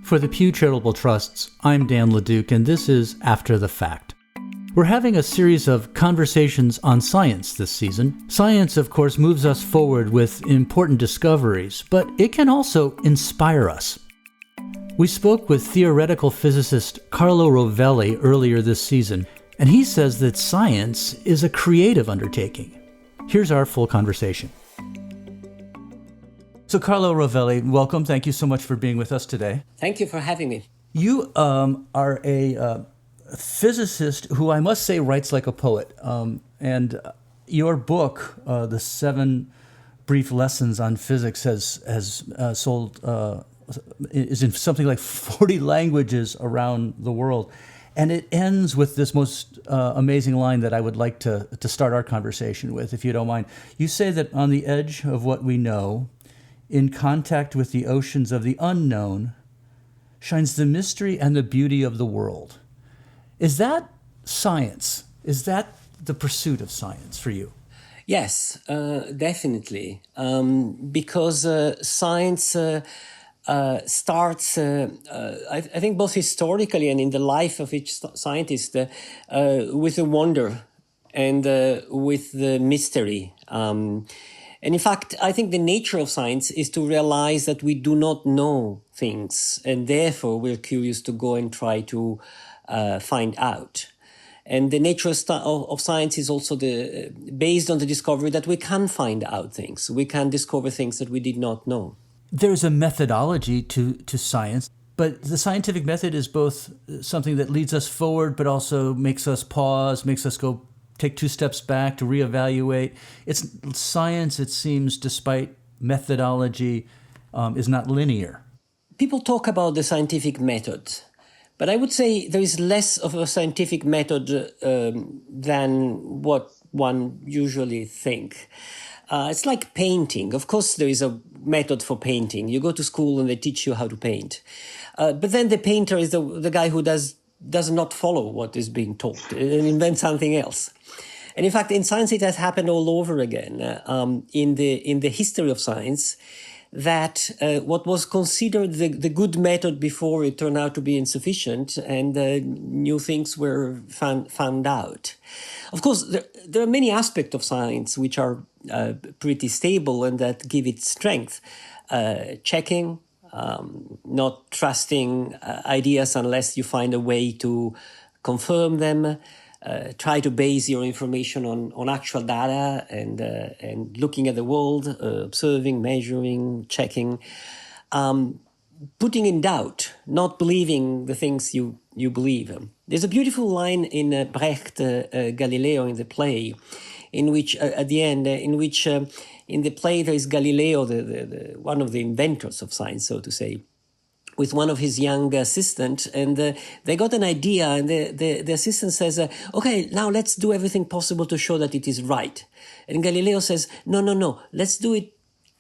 For the Pew Charitable Trusts, I'm Dan LeDuc, and this is After the Fact. We're having a series of conversations on science this season. Science, of course, moves us forward with important discoveries, but it can also inspire us. We spoke with theoretical physicist Carlo Rovelli earlier this season, and he says that science is a creative undertaking. Here's our full conversation. So Carlo Rovelli, welcome. Thank you so much for being with us today. Thank you for having me. You are a physicist who I must say writes like a poet. And your book, The 7 Brief Lessons on Physics, has sold, is in something like 40 languages around the world. And it ends with this most amazing line that I would like to start our conversation with, if you don't mind. You say that on the edge of what we know, in contact with the oceans of the unknown, shines the mystery and the beauty of the world. Is that science? Is that the pursuit of science for you? Yes, definitely. Because science starts, I think, both historically and in the life of each scientist, with the wonder and with the mystery. And in fact, I think the nature of science is to realize that we do not know things, and therefore we're curious to go and try to find out. And the nature of science is also based on the discovery that we can find out things. We can discover things that we did not know. There's a methodology to science, but the scientific method is both something that leads us forward, but also makes us pause, makes us go take 2 steps back to reevaluate. It's science, it seems, despite methodology, is not linear. People talk about the scientific method, but I would say there is less of a scientific method than what one usually think. It's like painting. Of course, there is a method for painting. You go to school and they teach you how to paint. But then the painter is the guy who does not follow what is being taught and invent something else. And in fact, in science, it has happened all over again. In the history of science, that what was considered the good method before, it turned out to be insufficient, and new things were found out. Of course, there are many aspects of science which are pretty stable and that give it strength. Checking, not trusting ideas unless you find a way to confirm them. Try to base your information on actual data and looking at the world, observing, measuring, checking, putting in doubt, not believing the things you believe. There's a beautiful line in Brecht, Galileo, in the play, in which at the end, in the play there is Galileo, the one of the inventors of science, so to say, with one of his young assistants, and they got an idea, and the assistant says, okay, now let's do everything possible to show that it is right. And Galileo says, no, let's do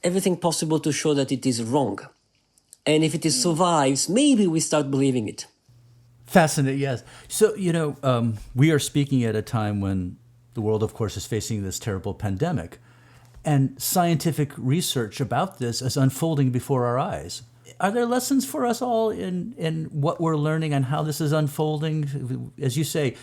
everything possible to show that it is wrong. And if it survives, maybe we start believing it. Fascinating, yes. So, we are speaking at a time when the world, of course, is facing this terrible pandemic, and scientific research about this is unfolding before our eyes. Are there lessons for us all in what we're learning and how this is unfolding? As you say,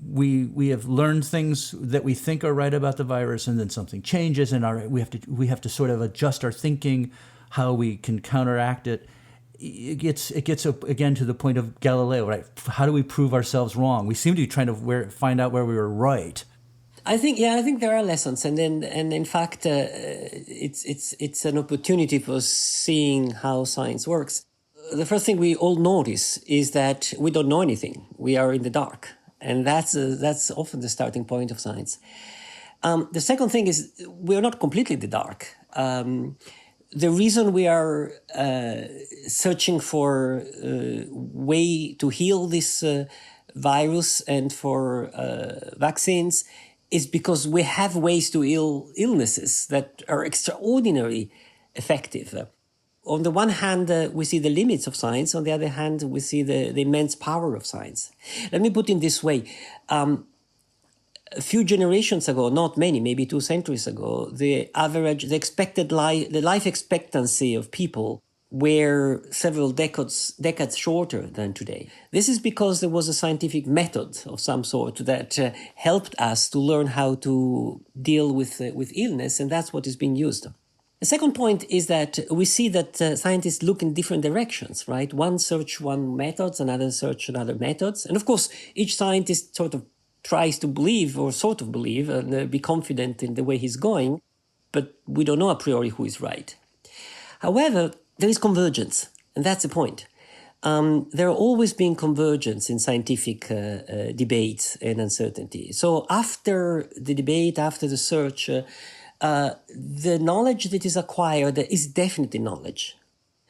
we have learned things that we think are right about the virus, and then something changes, and we have to sort of adjust our thinking, how we can counteract it. It gets again to the point of Galileo, right? How do we prove ourselves wrong? We seem to be trying to find out where we were right. I think there are lessons, and in fact, it's an opportunity for seeing how science works. The first thing we all notice is that we don't know anything. We are in the dark, and that's often the starting point of science. The second thing is we are not completely in the dark. The reason we are searching for a way to heal this virus and for vaccines is because we have ways to heal illnesses that are extraordinarily effective. On the one hand, we see the limits of science. On the other hand, we see the immense power of science. Let me put it this way. A few generations ago, not many, maybe 2 centuries ago, the life expectancy of people were several decades shorter than today. This is because there was a scientific method of some sort that helped us to learn how to deal with illness, and that's what is being used. The second point is that we see that scientists look in different directions, right? One search one methods, another search another methods. And of course, each scientist sort of tries to believe or sort of believe and be confident in the way he's going, but we don't know a priori who is right. However, there is convergence, and that's the point. There are always been convergence in scientific debates and uncertainty. So after the debate, after the search, the knowledge that is acquired is definitely knowledge.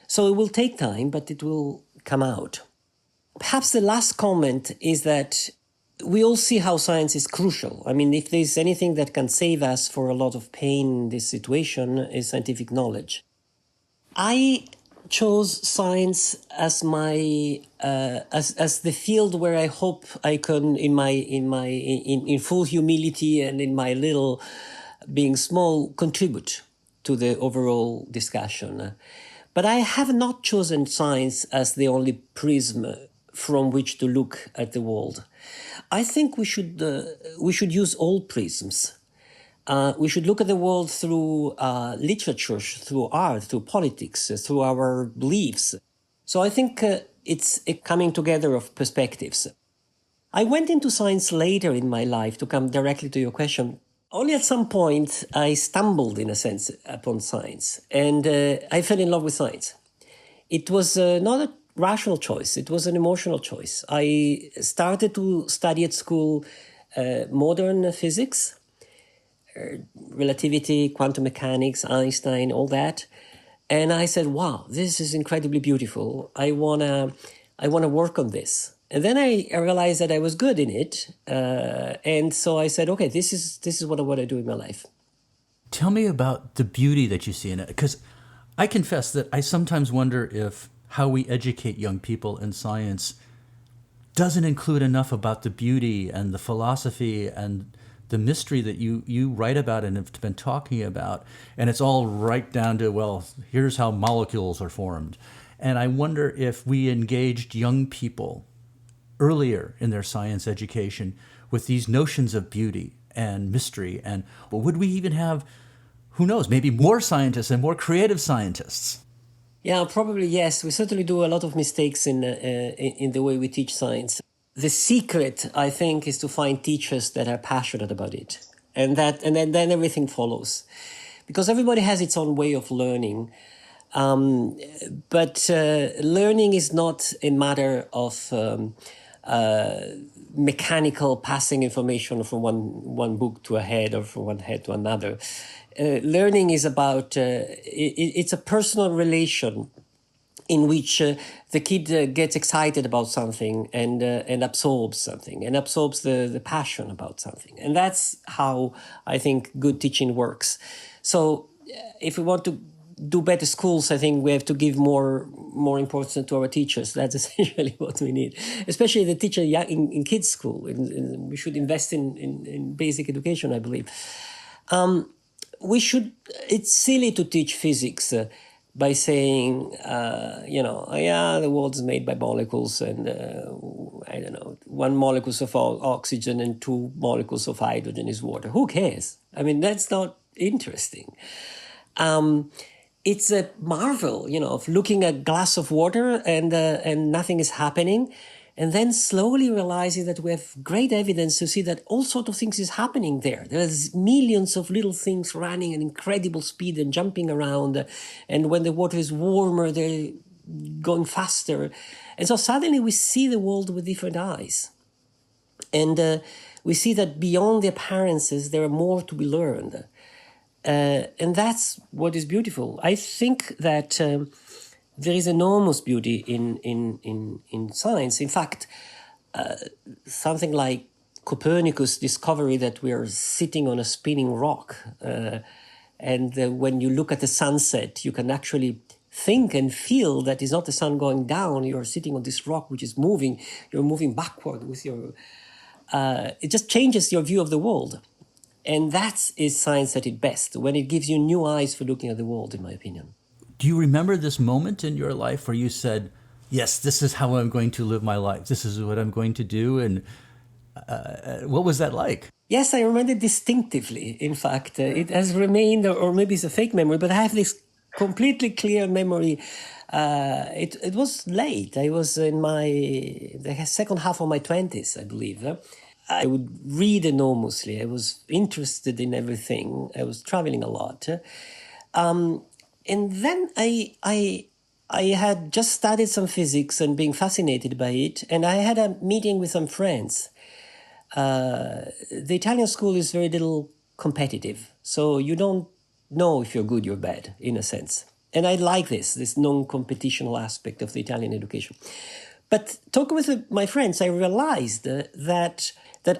So it will take time, but it will come out. Perhaps the last comment is that we all see how science is crucial. I mean, if there's anything that can save us for a lot of pain in this situation, is scientific knowledge. I chose science as my as the field where I hope I can, in full humility and in my little being small, contribute to the overall discussion. But I have not chosen science as the only prism from which to look at the world. I think we should use all prisms. We should look at the world through literature, through art, through politics, through our beliefs. So I think it's a coming together of perspectives. I went into science later in my life, to come directly to your question. Only at some point I stumbled, in a sense, upon science, and I fell in love with science. It was not a rational choice, it was an emotional choice. I started to study at school modern physics, relativity, quantum mechanics, Einstein, all that. And I said, wow, this is incredibly beautiful. I wanna work on this. And then I realized that I was good in it. And so I said, okay, this is what I want to do in my life. Tell me about the beauty that you see in it. Because I confess that I sometimes wonder if how we educate young people in science doesn't include enough about the beauty and the philosophy and the mystery that you write about and have been talking about. And it's all right down to, well, here's how molecules are formed. And I wonder if we engaged young people earlier in their science education with these notions of beauty and mystery, and would we even have, who knows, maybe more scientists and more creative scientists? Yeah, probably yes. We certainly do a lot of mistakes in the way we teach science. The secret, I think, is to find teachers that are passionate about it, and then everything follows, because everybody has its own way of learning. But learning is not a matter of mechanical passing information from one book to a head or from one head to another. Learning is about, it's a personal relation in which the kid gets excited about something and absorbs something and absorbs the passion about something. And that's how I think good teaching works. So if we want to do better schools, I think we have to give more importance to our teachers. That's essentially what we need, especially the teacher in kids' school. We should invest in basic education, I believe. It's silly to teach physics by saying, the world is made by molecules and, one molecule of oxygen and two molecules of hydrogen is water. Who cares? I mean, that's not interesting. It's a marvel, of looking at a glass of water and nothing is happening, and then slowly realizing that we have great evidence to see that all sorts of things is happening there. There's millions of little things running at incredible speed and jumping around, and when the water is warmer, they're going faster. And so suddenly we see the world with different eyes. And we see that beyond the appearances, there are more to be learned. And that's what is beautiful. I think that there is enormous beauty in science. In fact, something like Copernicus' discovery that we are sitting on a spinning rock. And when you look at the sunset, you can actually think and feel that it's not the sun going down. You're sitting on this rock which is moving. You're moving backward with your... it just changes your view of the world. And that is science at its best, when it gives you new eyes for looking at the world, in my opinion. Do you remember this moment in your life where you said, yes, this is how I'm going to live my life. This is what I'm going to do. And what was that like? Yes, I remember it distinctively. In fact, it has remained, or maybe it's a fake memory, but I have this completely clear memory. It was late. I was in the second half of my 20s, I believe. I would read enormously. I was interested in everything. I was traveling a lot. And then I had just studied some physics and being fascinated by it. And I had a meeting with some friends. The Italian school is very little competitive. So you don't know if you're good or bad, in a sense. And I like this non-competitional aspect of the Italian education. But talking with my friends, I realized that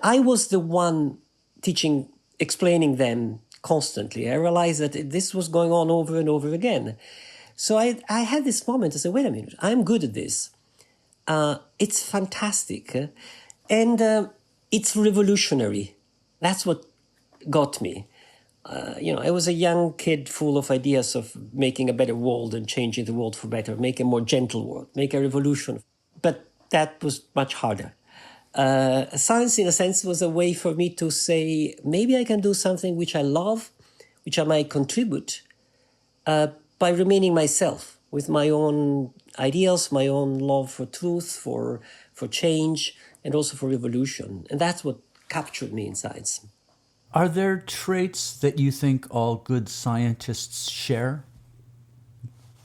I was the one teaching, explaining them constantly. I realized that this was going on over and over again. So I had this moment. I said, wait a minute, I'm good at this. It's fantastic. And it's revolutionary. That's what got me. I was a young kid full of ideas of making a better world and changing the world for better, make a more gentle world, make a revolution. But that was much harder. Science, in a sense, was a way for me to say, maybe I can do something which I love, which I might contribute, by remaining myself, with my own ideals, my own love for truth, for change, and also for revolution. And that's what captured me in science. Are there traits that you think all good scientists share?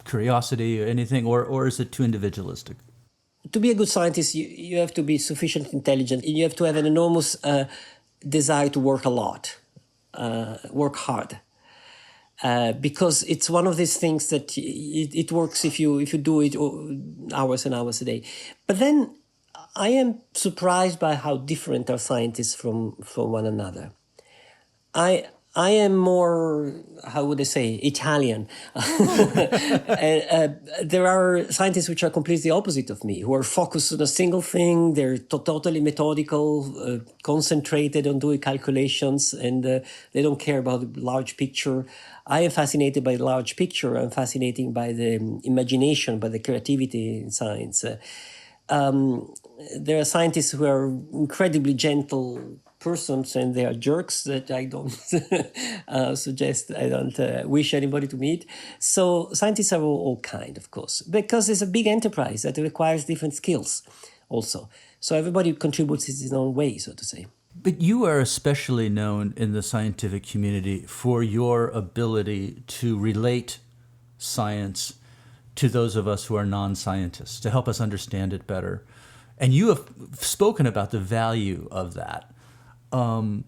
Curiosity, anything, or is it too individualistic? To be a good scientist, you have to be sufficiently intelligent. You have to have an enormous desire to work a lot, work hard. Because it's one of these things that it works if you do it hours and hours a day. But then I am surprised by how different are scientists from one another. I am more, how would I say, Italian. There are scientists which are completely opposite of me, who are focused on a single thing. They're totally methodical, concentrated on doing calculations, and they don't care about the large picture. I am fascinated by the large picture. I'm fascinated by the imagination, by the creativity in science. There are scientists who are incredibly gentle persons, and they are jerks that I don't I don't wish anybody to meet. So scientists are all kind, of course, because it's a big enterprise that requires different skills also. So everybody contributes in his own way, so to say. But you are especially known in the scientific community for your ability to relate science to those of us who are non-scientists, to help us understand it better. And you have spoken about the value of that. How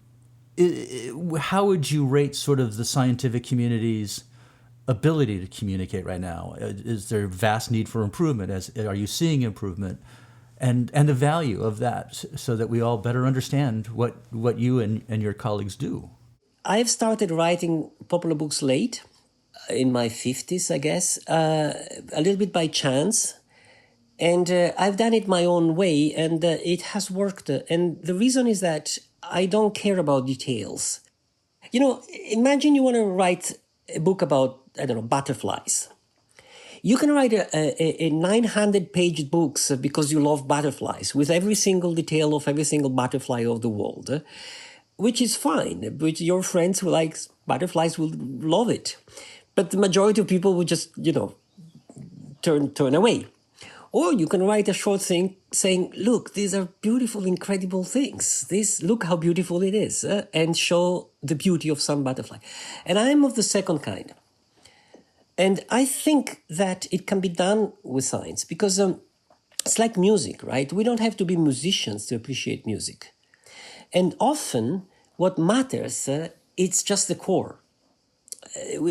would you rate sort of the scientific community's ability to communicate right now? Is there vast need for improvement? Are you seeing improvement? And the value of that, so that we all better understand what you and your colleagues do? I've started writing popular books late, in my 50s, I guess, a little bit by chance. And I've done it my own way, and it has worked. And the reason is that I don't care about details. Imagine you want to write a book about, I don't know, butterflies. You can write a 900-page book because you love butterflies, with every single detail of every single butterfly of the world, which is fine. Which your friends who like butterflies will love it. But the majority of people will just, turn away. Or you can write a short thing saying, look, these are beautiful, incredible things. Look how beautiful it is, and show the beauty of some butterfly. And I'm of the second kind. And I think that it can be done with science because it's like music, right? We don't have to be musicians to appreciate music. And often what matters, it's just the core.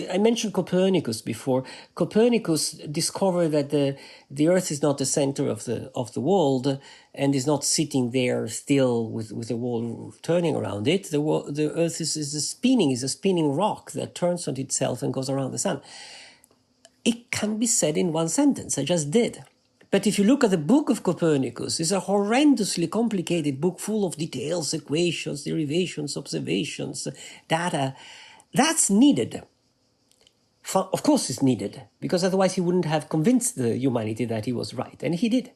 I mentioned Copernicus before. Copernicus discovered that the Earth is not the center of the world and is not sitting there still with the world turning around it. The Earth is a spinning rock that turns on itself and goes around the sun. It can be said in one sentence. I just did. But if you look at the book of Copernicus, it's a horrendously complicated book full of details, equations, derivations, observations, data. That's needed. Of course, it's needed, because otherwise he wouldn't have convinced the humanity that he was right, and he did.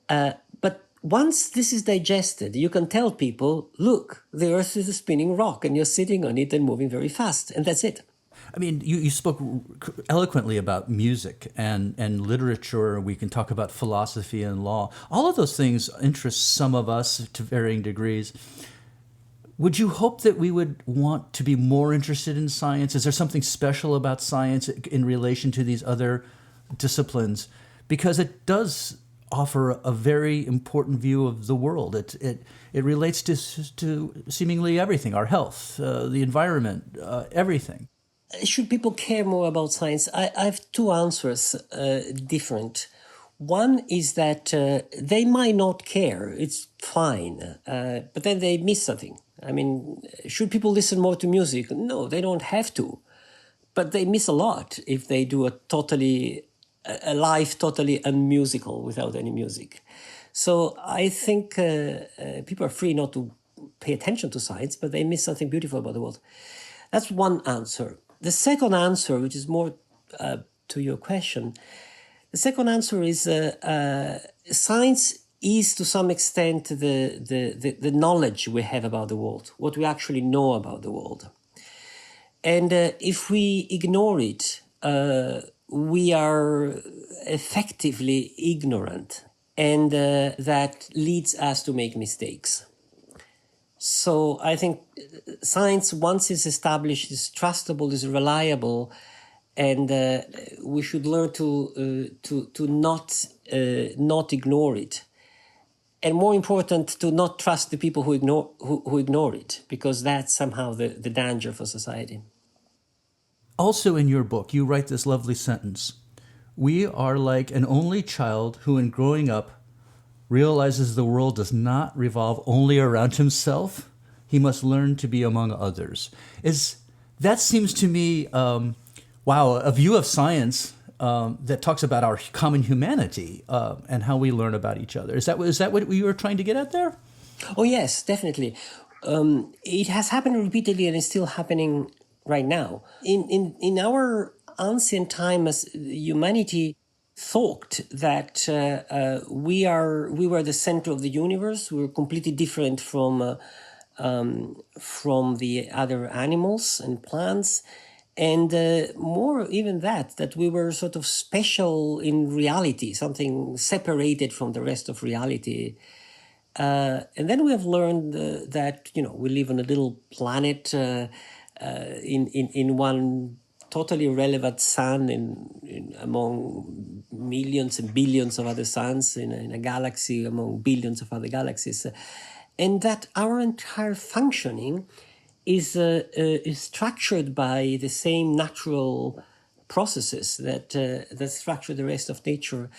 But once this is digested, you can tell people, look, the Earth is a spinning rock, and you're sitting on it and moving very fast, and that's it. I mean, you spoke eloquently about music and literature. We can talk about philosophy and law. All of those things interest some of us to varying degrees. Would you hope that we would want to be more interested in science? Is there something special about science in relation to these other disciplines? Because it does offer a very important view of the world. It relates to seemingly everything, our health, the environment, everything. Should people care more about science? I have two answers, different. One is that they might not care, it's fine, but then they miss something. I mean, should people listen more to music? No, they don't have to. But they miss a lot if they do a life totally unmusical without any music. So I think people are free not to pay attention to science, but they miss something beautiful about the world. That's one answer. The second answer, which is more to your question, the second answer is science is to some extent the knowledge we have about the world, what we actually know about the world. And if we ignore it, we are effectively ignorant, and that leads us to make mistakes. So I think science, once it's established, is trustable, is reliable, and we should learn to not ignore it. And more important, to not trust the people who ignore it, because that's somehow the danger for society. Also in your book, you write this lovely sentence: "We are like an only child who, in growing up, realizes the world does not revolve only around himself. He must learn to be among others." That seems to me, a view of science that talks about our common humanity and how we learn about each other. Is that what you were trying to get at there? Oh, yes, definitely. It has happened repeatedly, and it's still happening right now. In our ancient time, as humanity thought that we were the center of the universe. We were completely different from the other animals and plants, and more even that we were sort of special in reality, something separated from the rest of reality. And then we have learned that we live on a little planet in one totally irrelevant sun among millions and billions of other suns in a galaxy among billions of other galaxies, and that our entire functioning is structured by the same natural processes that structure the rest of nature.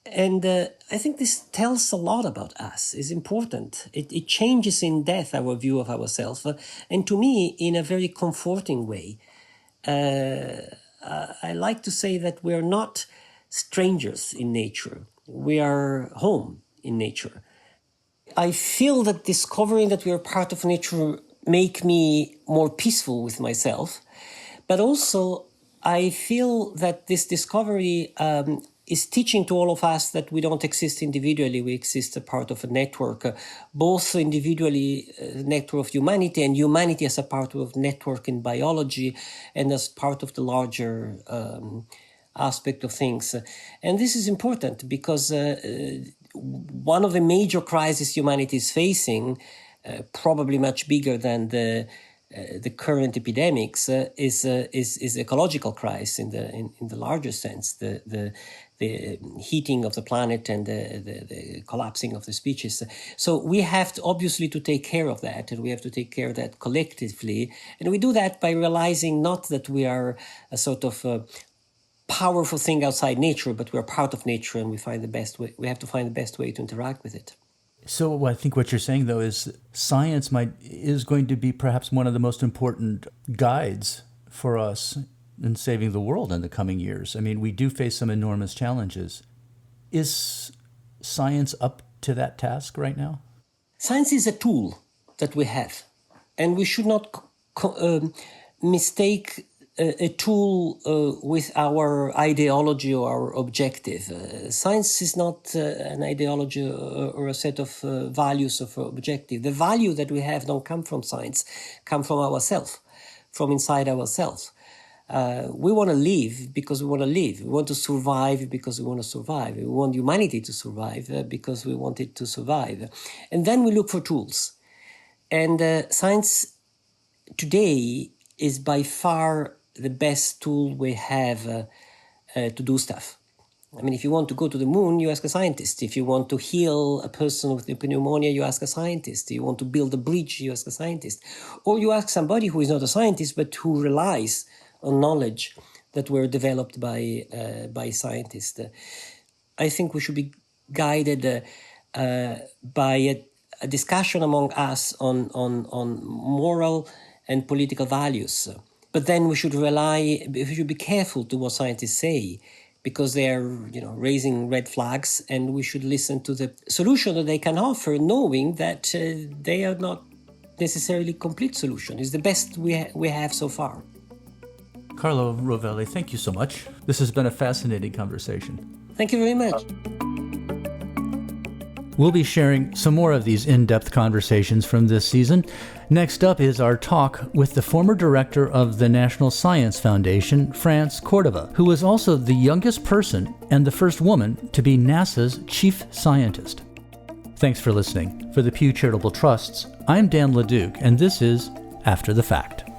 And I think this tells a lot about us. It's important. It changes in depth our view of ourselves, and to me, in a very comforting way. I like to say that we're not strangers in nature. We are home in nature. I feel that discovering that we are part of nature make me more peaceful with myself, but also I feel that this discovery is teaching to all of us that we don't exist individually. We exist as part of a network, both individually, a network of humanity, and humanity as a part of network in biology and as part of the larger aspect of things. And this is important because one of the major crises humanity is facing, probably much bigger than the current epidemics, is ecological crisis in the larger sense, the heating of the planet and the collapsing of the species. So we have to obviously to take care of that, and we have to take care of that collectively. And we do that by realizing not that we are a sort of powerful thing outside nature, but we're part of nature, and we have to find the best way to interact with it. So I think what you're saying, though, is science is going to be perhaps one of the most important guides for us in saving the world in the coming years. I mean, we do face some enormous challenges. Is science up to that task right now? Science is a tool that we have, and we should not mistake a tool with our ideology or our objective. Science is not an ideology or a set of values of objective. The value that we have don't come from science, come from ourselves, from inside ourselves. We want to live because we want to live. We want to survive because we want to survive. We want humanity to survive because we want it to survive. And then we look for tools. And science today is by far the best tool we have to do stuff. I mean, if you want to go to the moon, you ask a scientist. If you want to heal a person with pneumonia, you ask a scientist. If you want to build a bridge, you ask a scientist. Or you ask somebody who is not a scientist, but who relies on knowledge that were developed by scientists. I think we should be guided by a discussion among us on moral and political values. But then we should be careful to what scientists say, because they are, raising red flags, and we should listen to the solution that they can offer, knowing that they are not necessarily complete solution. It's the best we have so far. Carlo Rovelli, thank you so much. This has been a fascinating conversation. Thank you very much. We'll be sharing some more of these in-depth conversations from this season. Next up is our talk with the former director of the National Science Foundation, France Cordova, who was also the youngest person and the first woman to be NASA's chief scientist. Thanks for listening. For the Pew Charitable Trusts, I'm Dan LeDuc, and this is After the Fact.